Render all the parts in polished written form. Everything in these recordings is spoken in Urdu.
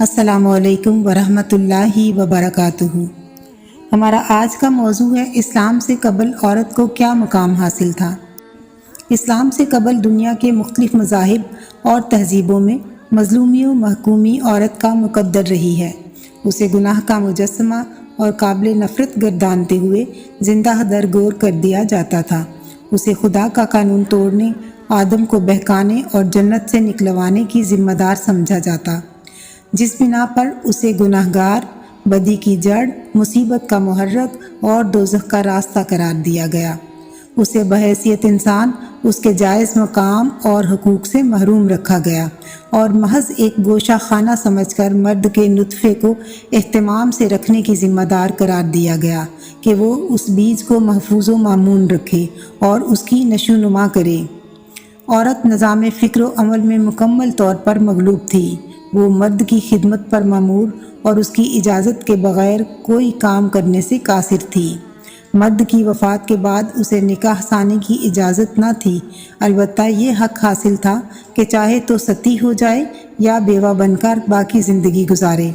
السلام علیکم ورحمۃ اللہ وبرکاتہ۔ ہمارا آج کا موضوع ہے اسلام سے قبل عورت کو کیا مقام حاصل تھا۔ اسلام سے قبل دنیا کے مختلف مذاہب اور تہذیبوں میں مظلومی و محکومی عورت کا مقدر رہی ہے۔ اسے گناہ کا مجسمہ اور قابل نفرت گردانتے ہوئے زندہ درگور کر دیا جاتا تھا۔ اسے خدا کا قانون توڑنے، آدم کو بہکانے اور جنت سے نکلوانے کی ذمہ دار سمجھا جاتا، جس بنا پر اسے گناہ گار، بدی کی جڑ، مصیبت کا محرک اور دوزخ کا راستہ قرار دیا گیا۔ اسے بحیثیت انسان اس کے جائز مقام اور حقوق سے محروم رکھا گیا اور محض ایک گوشہ خانہ سمجھ کر مرد کے نطفے کو اہتمام سے رکھنے کی ذمہ دار قرار دیا گیا کہ وہ اس بیج کو محفوظ و مامون رکھے اور اس کی نشو و نما کرے۔ عورت نظام فکر و عمل میں مکمل طور پر مغلوب تھی۔ وہ مرد کی خدمت پر مامور اور اس کی اجازت کے بغیر کوئی کام کرنے سے قاصر تھی۔ مرد کی وفات کے بعد اسے نکاح ثانی کی اجازت نہ تھی، البتہ یہ حق حاصل تھا کہ چاہے تو ستی ہو جائے یا بیوہ بن کر باقی زندگی گزارے۔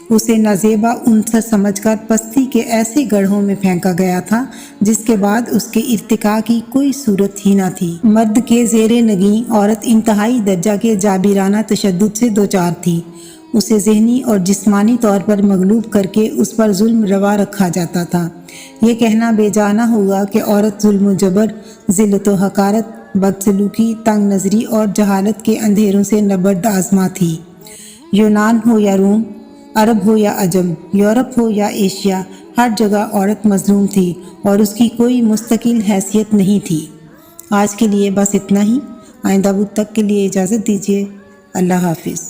اسے نازیبا عنصر سمجھ کر پستی کے ایسے گڑھوں میں پھینکا گیا تھا جس کے بعد اس کے ارتقاء کی کوئی صورت ہی نہ تھی۔ مرد کے زیر نگیں عورت انتہائی درجہ کے جابرانہ تشدد سے دوچار تھی۔ اسے ذہنی اور جسمانی طور پر مغلوب کر کے اس پر ظلم روا رکھا جاتا تھا۔ یہ کہنا بے جا نہ ہوگا کہ عورت ظلم و جبر، ذلت و حقارت، بدسلوکی، تنگ نظری اور جہالت کے اندھیروں سے نبرد آزما تھی۔ یونان ہو یا روم، عرب ہو یا عجم، یورپ ہو یا ایشیا، ہر جگہ عورت مظلوم تھی اور اس کی کوئی مستقل حیثیت نہیں تھی۔ آج کے لیے بس اتنا ہی۔ آئندہ بدھ تک کے لیے اجازت دیجیے۔ اللہ حافظ۔